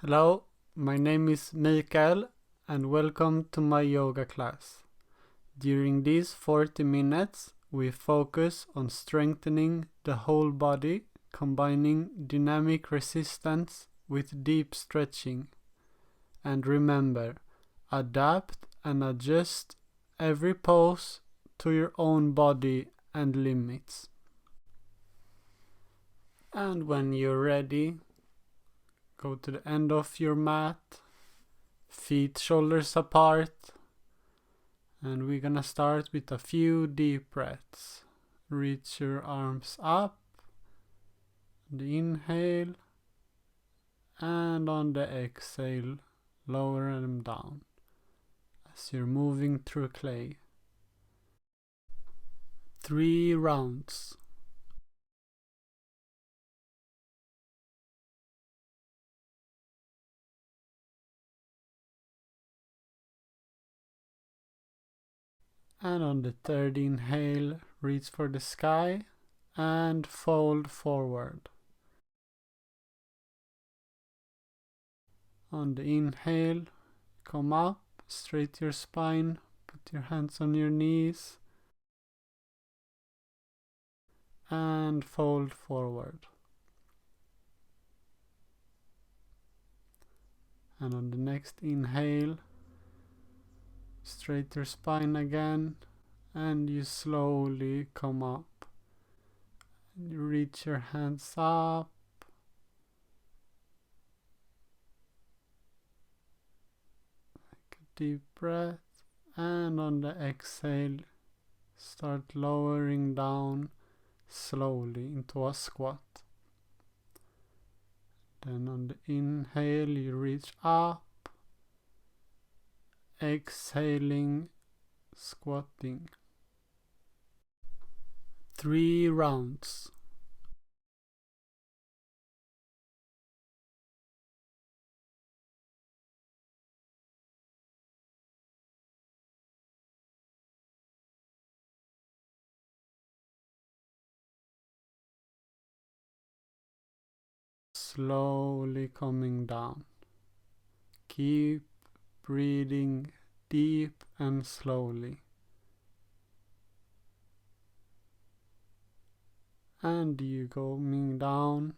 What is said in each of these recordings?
Hello, my name is Mikael and welcome to my yoga class. During these 40 minutes, we focus on strengthening the whole body, combining dynamic resistance with deep stretching. And remember, adapt and adjust every pose to your own body and limits. And when you're ready, go to the end of your mat, feet shoulders apart, and we're gonna start with a few deep breaths. Reach your arms up, the inhale, and on the exhale, lower them down as you're moving through clay. 3 rounds. And on the third inhale, reach for the sky and fold forward. On the inhale, come up, straight your spine, put your hands on your knees, and fold forward. And on the next inhale, straight your spine again, and you slowly come up. And you reach your hands up, take a deep breath, and on the exhale, start lowering down slowly into a squat. Then on the inhale, you reach up, exhaling, squatting. 3 rounds. Slowly coming down. Keep breathing deep and slowly. And you going down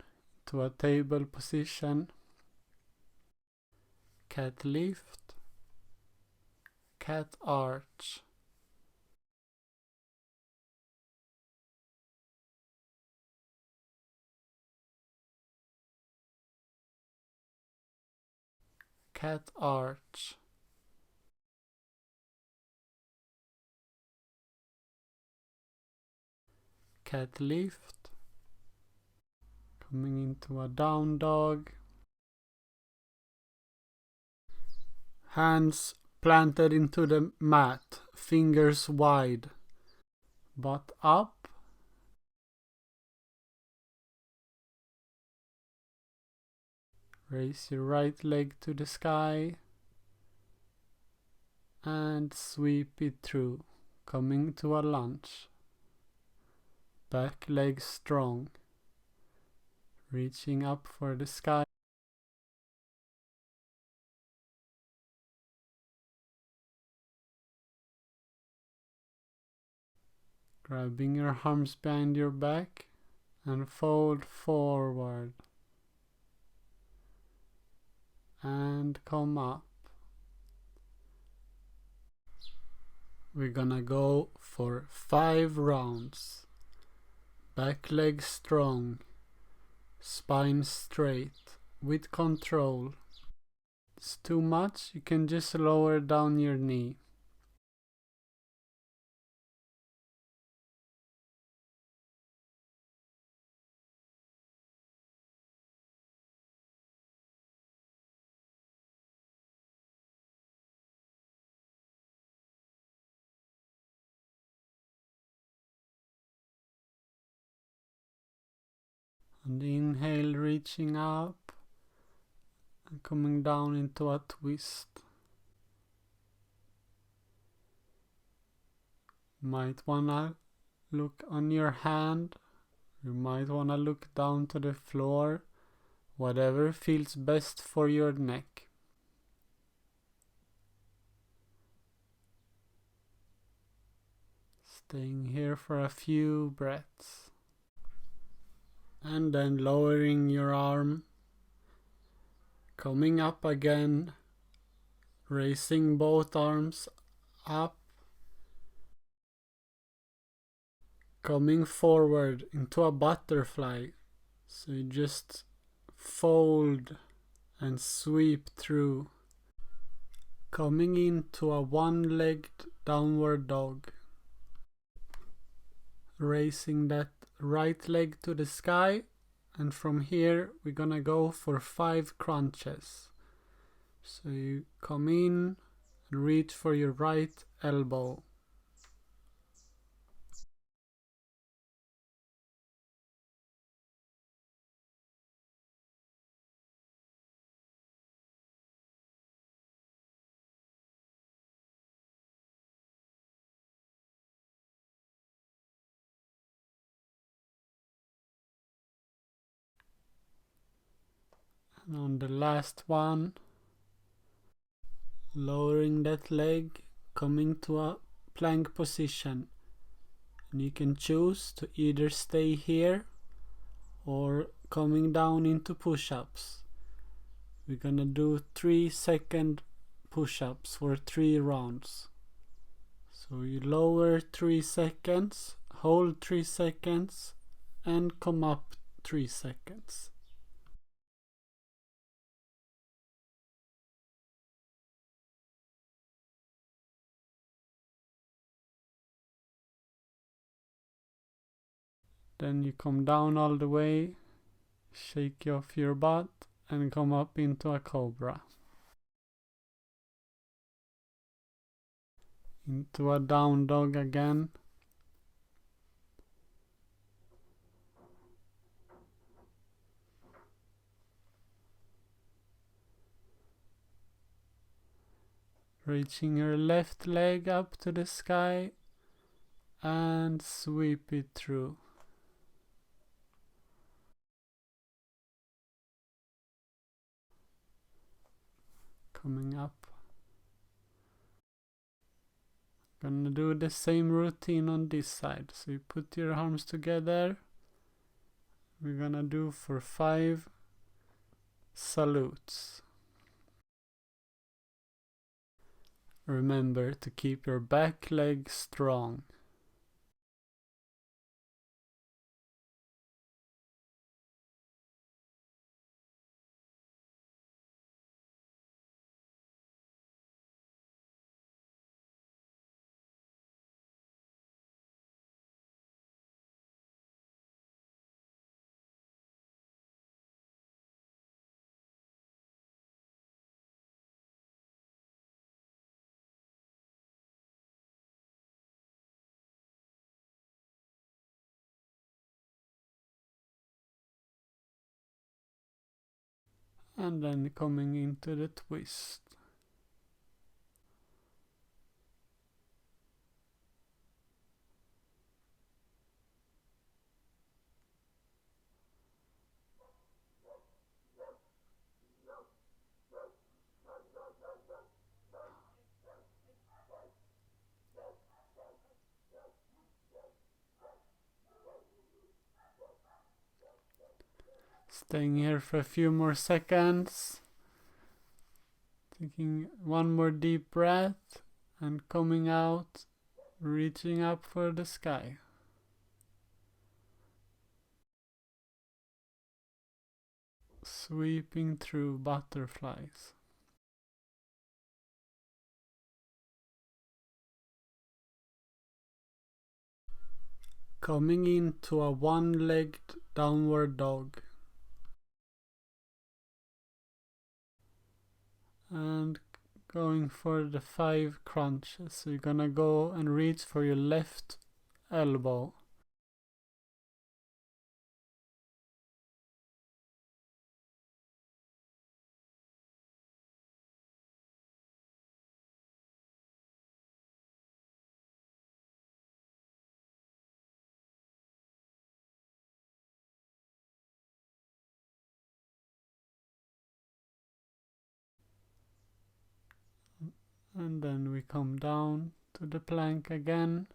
to a table position. Cat lift, cat arch. Cat arch. Cat lift. Coming into a down dog. Hands planted into the mat, fingers wide, butt up. Raise your right leg to the sky and sweep it through, coming to a lunge. Back leg strong, reaching up for the sky. Grabbing your arms behind your back and fold forward. And come up. We're gonna go for 5 rounds. Back leg strong, spine straight, with control. If it's too much, you can just lower down your knee. On the inhale, reaching up and coming down into a twist. Might wanna look on your hand. You might wanna look down to the floor whatever feels best for your neck. Staying here for a few breaths. And then lowering your arm, coming up again, raising both arms up, coming forward into a butterfly. So you just fold and sweep through, coming into a one-legged downward dog. Raising that right leg to the sky, and from here we're gonna go for 5 crunches. So you come in and reach for your right elbow. And on the last one, lowering that leg, coming to a plank position. And you can choose to either stay here or coming down into push-ups. We're gonna do 3-second push-ups for 3 rounds. So you lower 3 seconds, hold 3 seconds, and come up 3 seconds. Then you come down all the way, shake off your butt, and come up into a cobra. Into a down dog again. Reaching your left leg up to the sky and sweep it through. Coming up. Gonna do the same routine on this side. So you put your arms together. We're gonna do for 5 salutes. Remember to keep your back leg strong. And then coming into the twist. Staying here for a few more seconds. Taking one more deep breath and coming out, reaching up for the sky. Sweeping through butterflies. Coming into a one-legged downward dog. And going for the 5 crunches. So you're gonna go and reach for your left elbow. And then we come down to the plank again,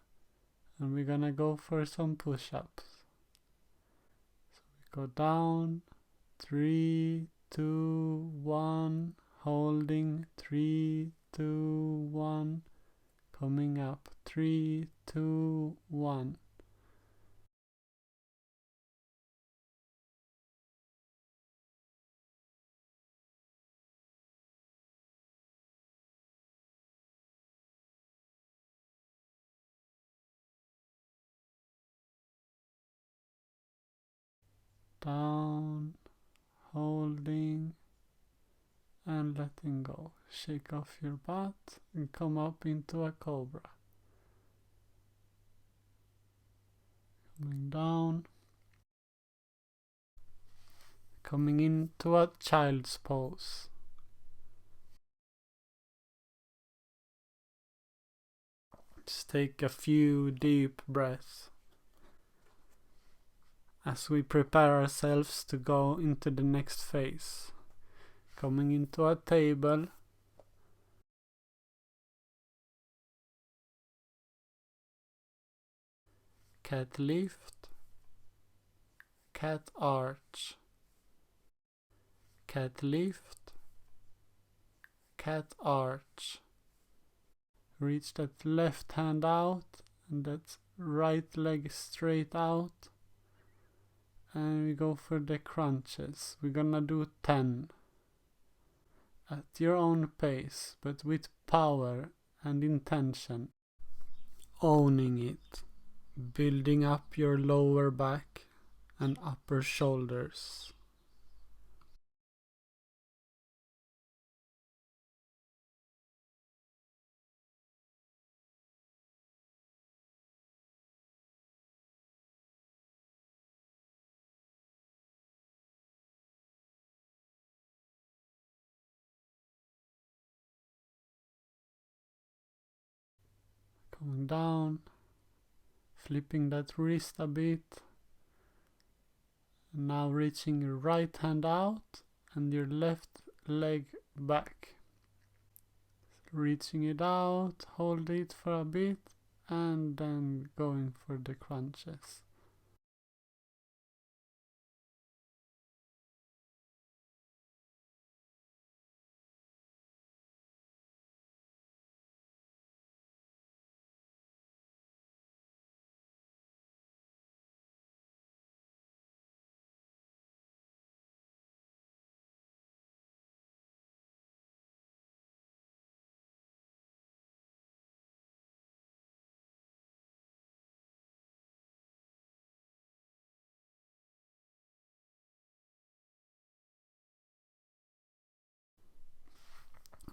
and we're gonna go for some push-ups. So we go down, 3, 2, 1, holding, 3, 2, 1, coming up, 3, 2, 1. Down, holding, and letting go. Shake off your butt and come up into a cobra. Coming down, coming into a child's pose. Just take a few deep breaths as we prepare ourselves to go into the next phase. Coming into a table, cat lift, cat arch, cat lift, cat arch. Reach that left hand out and that right leg straight out, and we go for the crunches. We're gonna do 10 at your own pace, but with power and intention. Owning it, building up your lower back and upper shoulders. Coming down, flipping that wrist a bit. Now reaching your right hand out and your left leg back. Reaching it out, hold it for a bit, and then going for the crunches.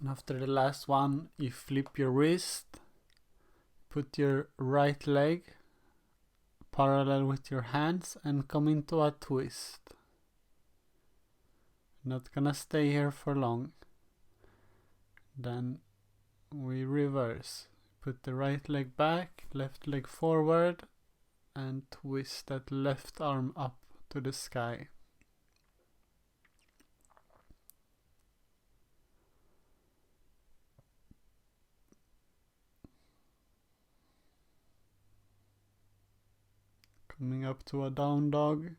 And after the last one, you flip your wrist, put your right leg parallel with your hands and come into a twist. Not gonna stay here for long. Then we reverse. Put the right leg back, left leg forward, and twist that left arm up to the sky. Coming up to a down dog.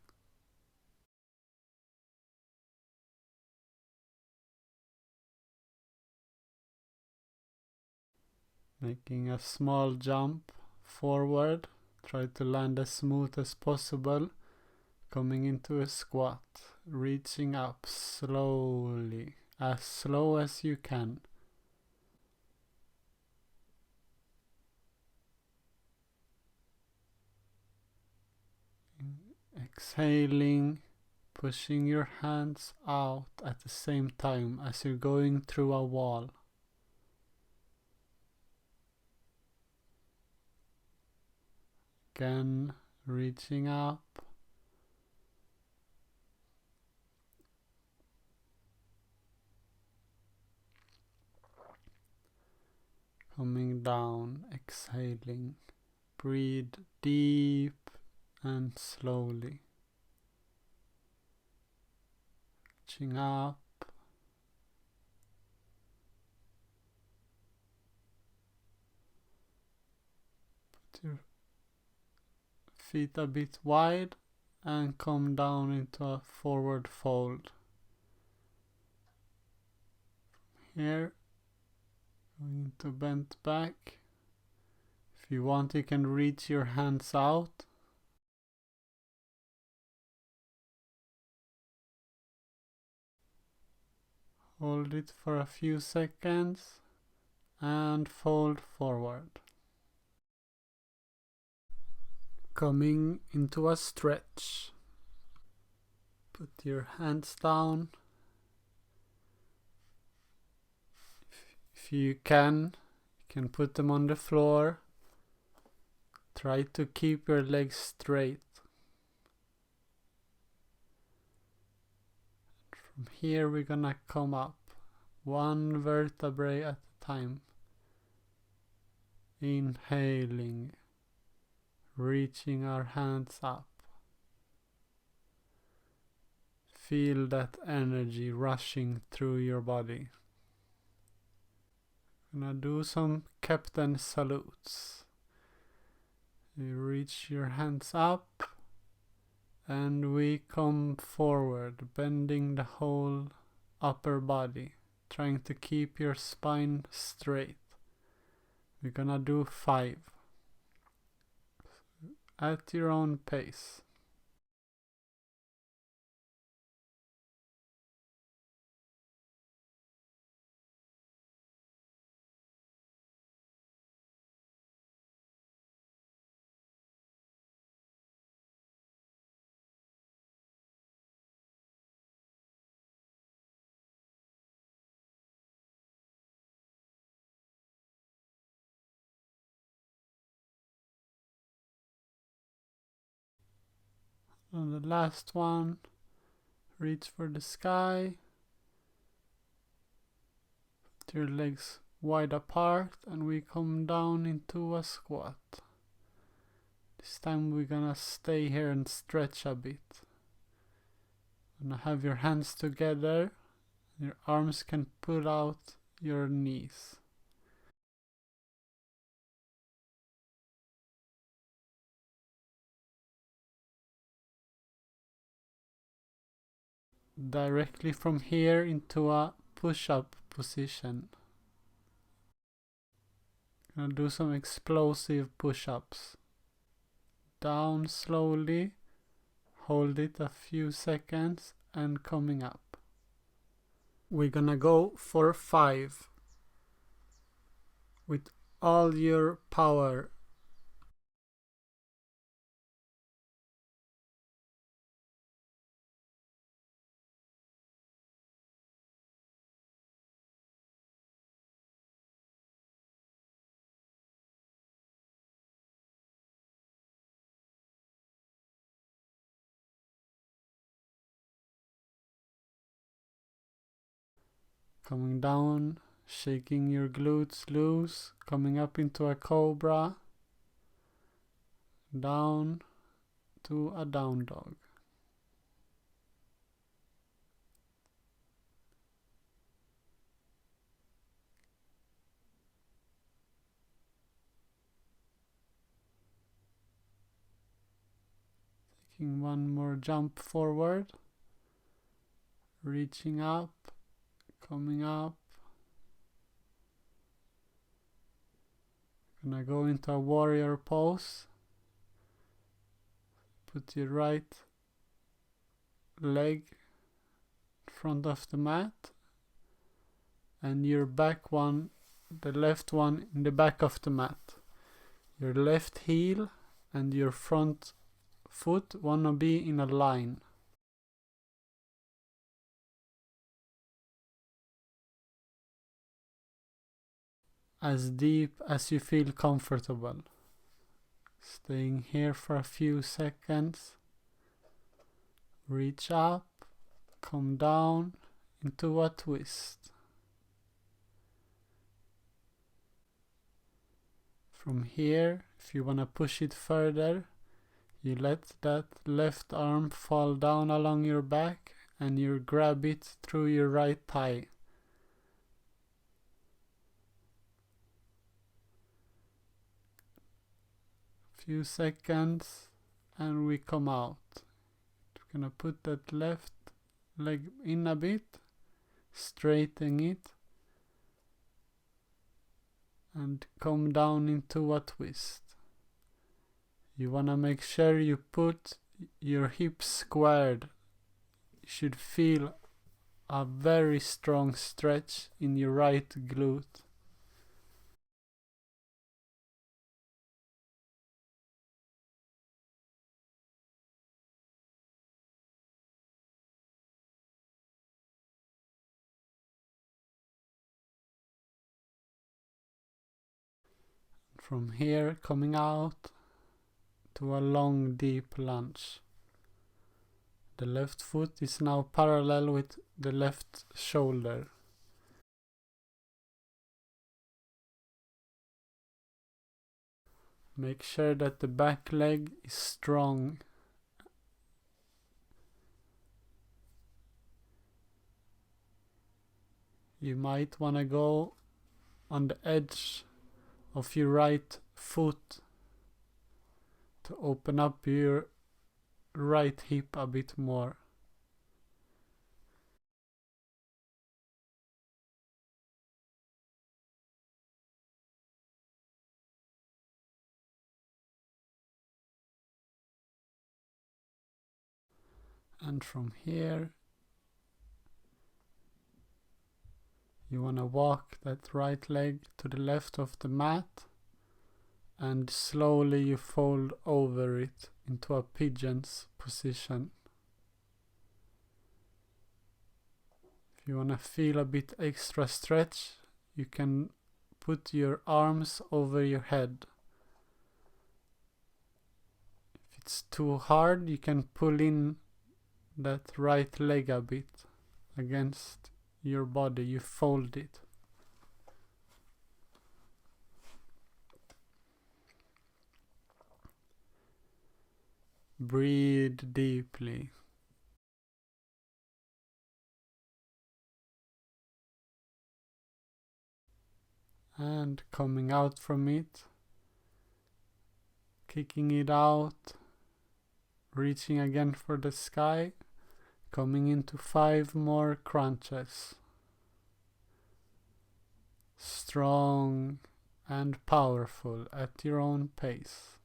Making a small jump forward. Try to land as smooth as possible. Coming into a squat. Reaching up slowly. As slow as you can. Exhaling. Pushing your hands out at the same time as you're going through a wall. Again, reaching up. Coming down, exhaling. Breathe deep and slowly. Reaching up. your feet a bit wide and come down into a forward fold. Here, going to bend back. If you want, you can reach your hands out. Hold it for a few seconds and fold forward. Coming into a stretch. Put your hands down. If you can put them on the floor. Try to keep your legs straight. From here we're gonna come up one vertebrae at a time. Inhaling, reaching our hands up. Feel that energy rushing through your body. Gonna do some captain salutes. You reach your hands up and we come forward, bending the whole upper body, trying to keep your spine straight. We're gonna do 5 at your own pace. And the last one, reach for the sky. Put your legs wide apart and we come down into a squat. This time we're gonna stay here and stretch a bit. Gonna have your hands together. Your arms can pull out your knees. Directly from here into a push-up position. Gonna do some explosive push-ups. Down slowly, hold it a few seconds and coming up. We're gonna go for 5 with all your power. Coming down, shaking your glutes loose, coming up into a cobra, down to a down dog. Taking one more jump forward, reaching up, coming up. Gonna go into a warrior pose. Put your right leg in front of the mat and your back one, the left one in the back of the mat. Your left heel and your front foot wanna be in a line. As deep as you feel comfortable. Staying here for a few seconds. Reach up, come down into a twist. From here, if you want to push it further, you let that left arm fall down along your back and you grab it through your right thigh. Few seconds and we come out. We're gonna put that left leg in a bit, straighten it, and come down into a twist. You wanna make sure you put your hips squared. You should feel a very strong stretch in your right glute. From here, coming out to a long deep lunge. The left foot is now parallel with the left shoulder. Make sure that the back leg is strong. You might want to go on the edge of your right foot to open up your right hip a bit more. And from here, you want to walk that right leg to the left of the mat and slowly you fold over it into a pigeon's position. If you want to feel a bit extra stretch, you can put your arms over your head. If it's too hard, you can pull in that right leg a bit against your body. You fold it. Breathe deeply. And coming out from it, kicking it out, reaching again for the sky, coming into 5 more crunches. Strong and powerful at your own pace.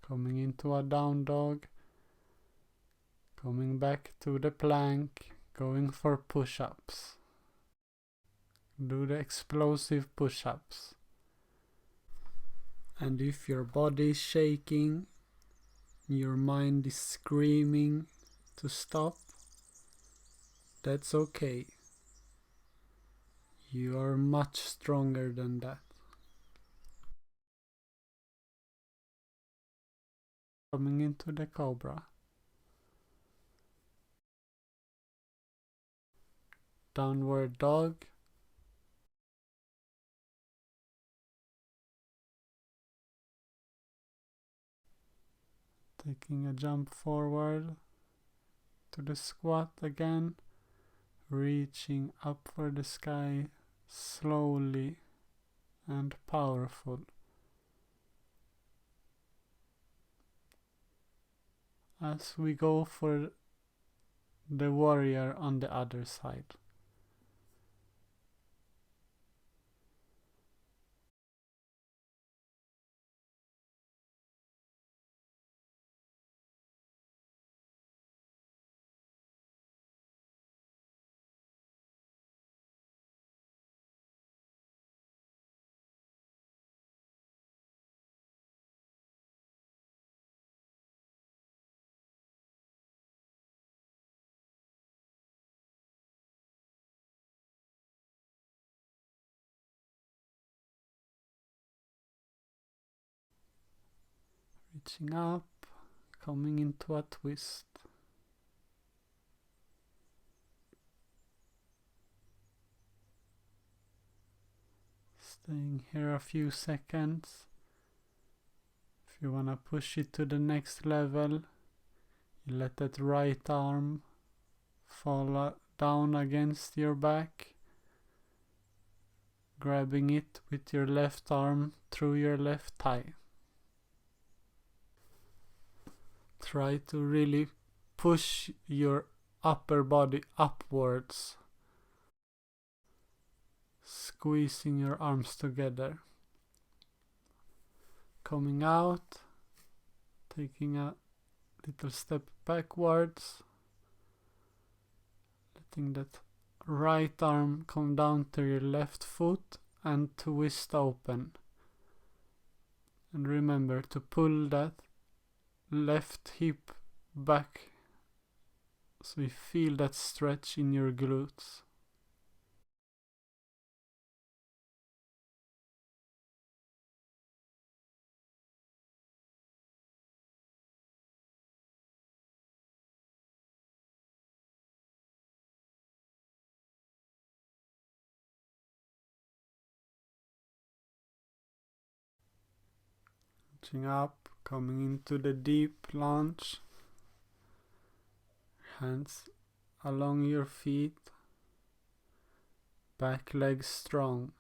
Coming into a down dog, coming back to the plank, going for push-ups. Do the explosive push-ups. And if your body is shaking, your mind is screaming to stop, that's okay. You are much stronger than that. Coming into the cobra. Downward dog. Taking a jump forward to the squat again, reaching up for the sky slowly and powerful. As we go for the warrior on the other side. Reaching up, coming into a twist. Staying here a few seconds. If you want to push it to the next level, you let that right arm fall down against your back, grabbing it with your left arm through your left thigh. Try to really push your upper body upwards, squeezing your arms together. Coming out, taking a little step backwards, letting that right arm come down to your left foot and twist open. And remember to pull that left hip back so you feel that stretch in your glutes. Reaching up, coming into the deep lunge. Hands along your feet, back legs strong.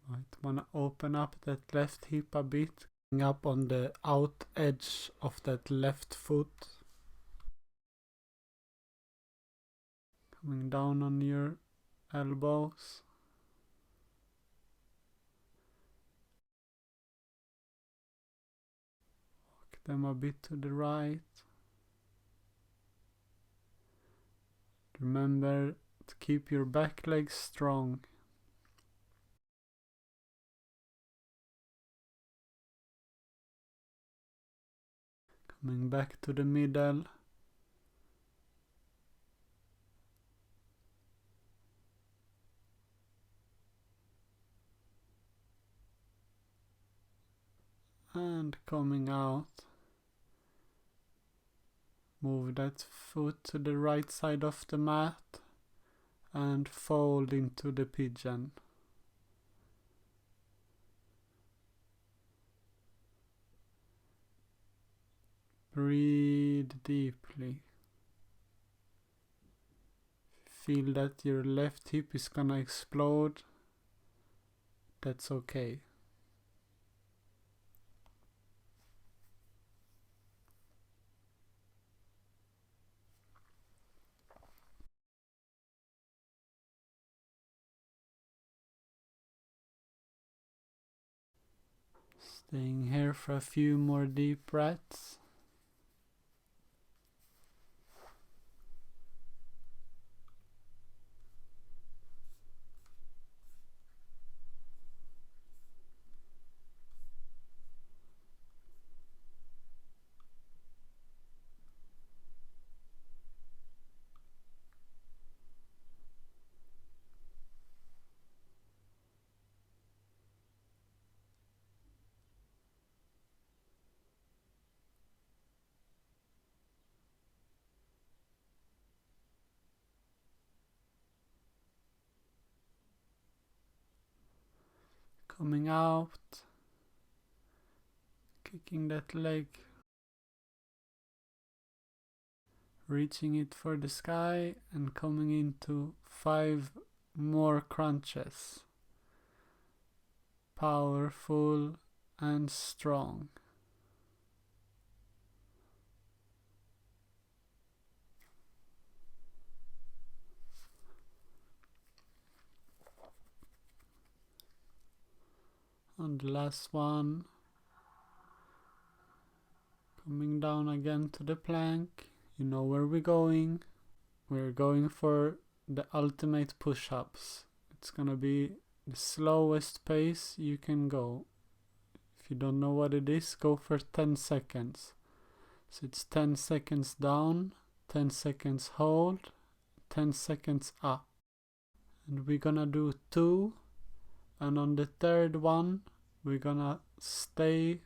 Might wanna open up that left hip a bit, up on the out edge of that left foot. Coming down on your elbows. Walk them a bit to the right. Remember to keep your back legs strong. Coming back to the middle. And coming out. Move that foot to the right side of the mat and fold into the pigeon. Breathe deeply. Feel that your left hip is gonna explode. That's okay. Staying here for a few more deep breaths. Coming out, kicking that leg, reaching it for the sky and coming into 5 more crunches. Powerful and strong. And the last one, coming down again to the plank. You know where we're going. We're going for the ultimate push-ups. It's gonna be the slowest pace you can go. If you don't know what it is, go for 10 seconds. So it's 10 seconds down, 10 seconds hold, 10 seconds up. And we're gonna do 2. And on the third one, we're gonna stay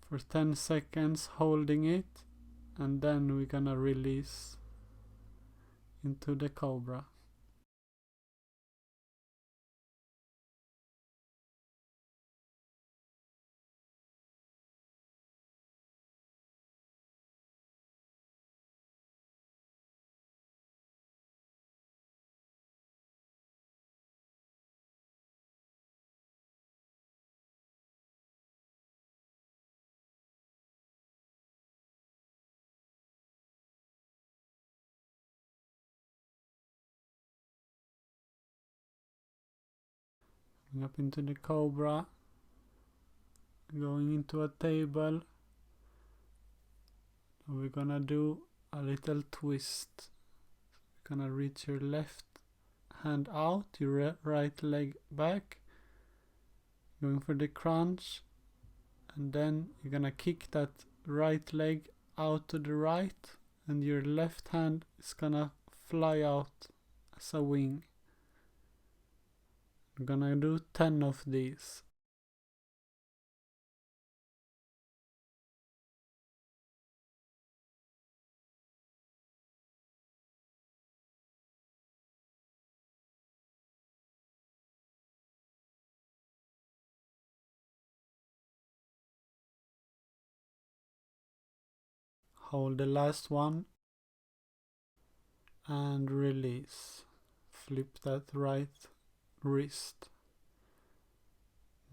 for 10 seconds holding it, and then we're gonna release into the cobra. Going up into the cobra. Going into a table. We're gonna do a little twist. You're gonna reach your left hand out, your right leg back. Going for the crunch. And then you're gonna kick that right leg out to the right. And your left hand is gonna fly out as a wing. I'm gonna do 10 of these. Hold the last one and release. Flip that right wrist.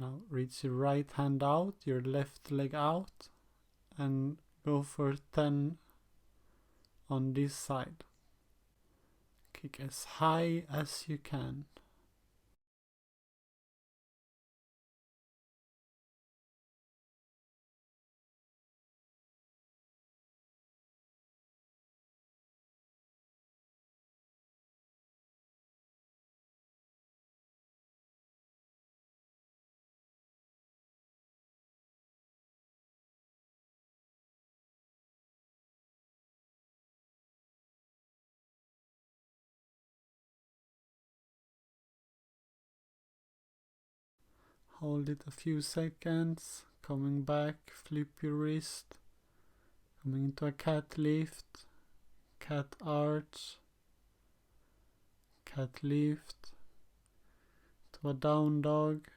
Now reach your right hand out, your left leg out, and go for 10 on this side. Kick as high as you can. Hold it a few seconds, coming back, flip your wrist, coming into a cat lift, cat arch, cat lift, to a down dog,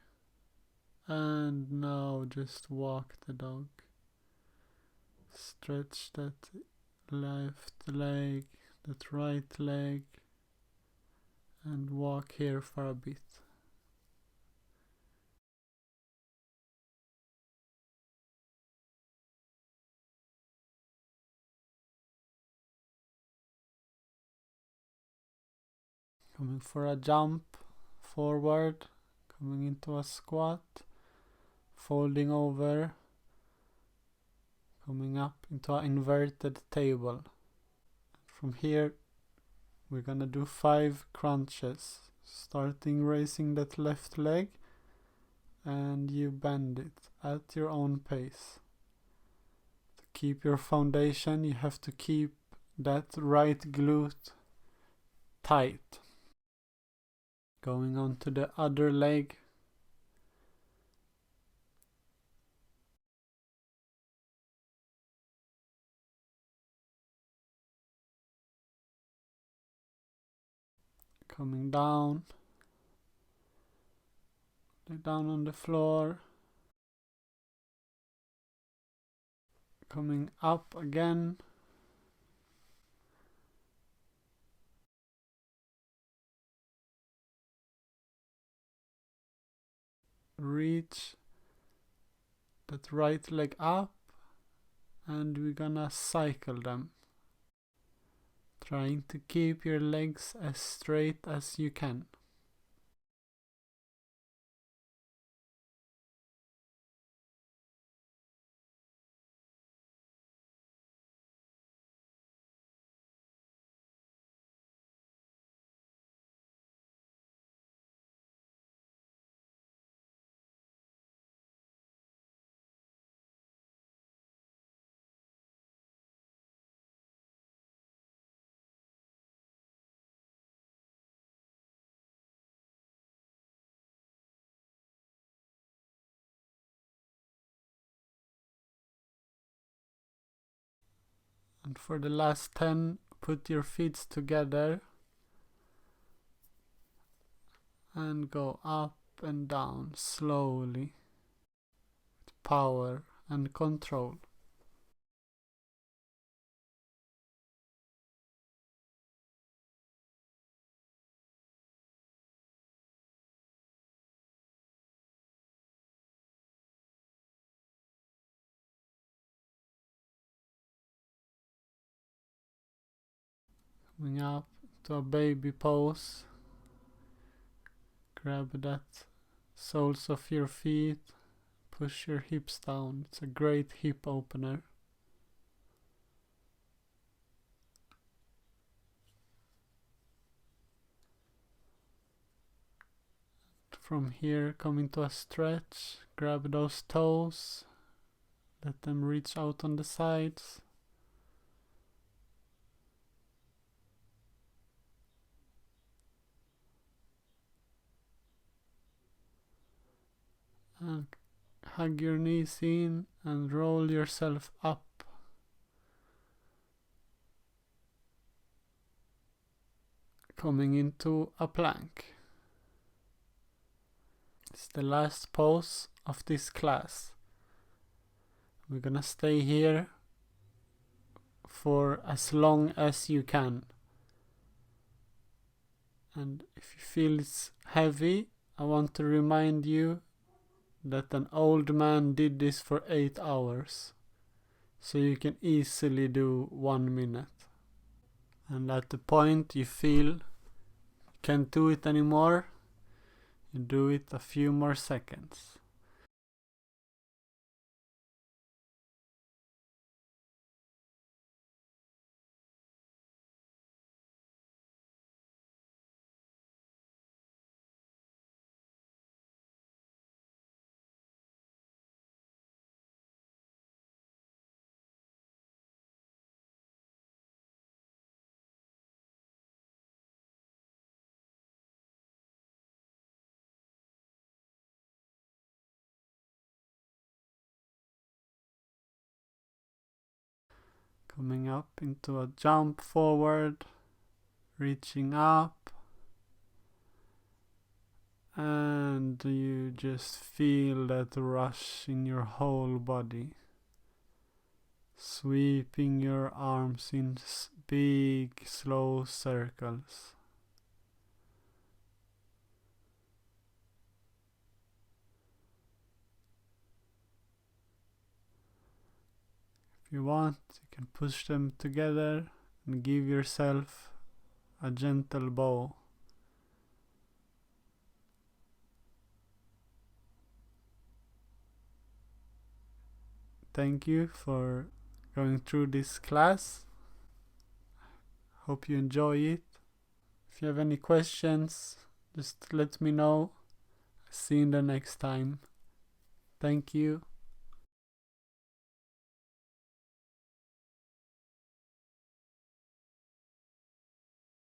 and now just walk the dog. Stretch that left leg, that right leg, and walk here for a bit. Coming for a jump forward, coming into a squat, folding over, coming up into an inverted table. From here we're gonna do 5 crunches, starting raising that left leg, and you bend it at your own pace. To keep your foundation, you have to keep that right glute tight. Going on to the other leg. Coming down. Lay down on the floor. Coming up again. Reach that right leg up, and we're gonna cycle them. Trying to keep your legs as straight as you can. And for the last 10, put your feet together and go up and down slowly with power and control. Coming up to a baby pose. Grab that soles of your feet. Push your hips down. It's a great hip opener. From here, come into a stretch. Grab those toes. Let them reach out on the sides. And hug your knees in and roll yourself up. Coming into a plank. It's the last pose of this class. We're gonna stay here for as long as you can. And if you feel it's heavy, I want to remind you that an old man did this for 8 hours. So you can easily do 1 minute. And at the point you feel you can't do it anymore, you do it a few more seconds. Coming up into a jump forward, reaching up, and you just feel that rush in your whole body. Sweeping your arms in big, slow circles. If you want, you can push them together and give yourself a gentle bow. Thank you for going through this class. Hope you enjoy it. If you have any questions, just let me know. See you the next time. Thank you.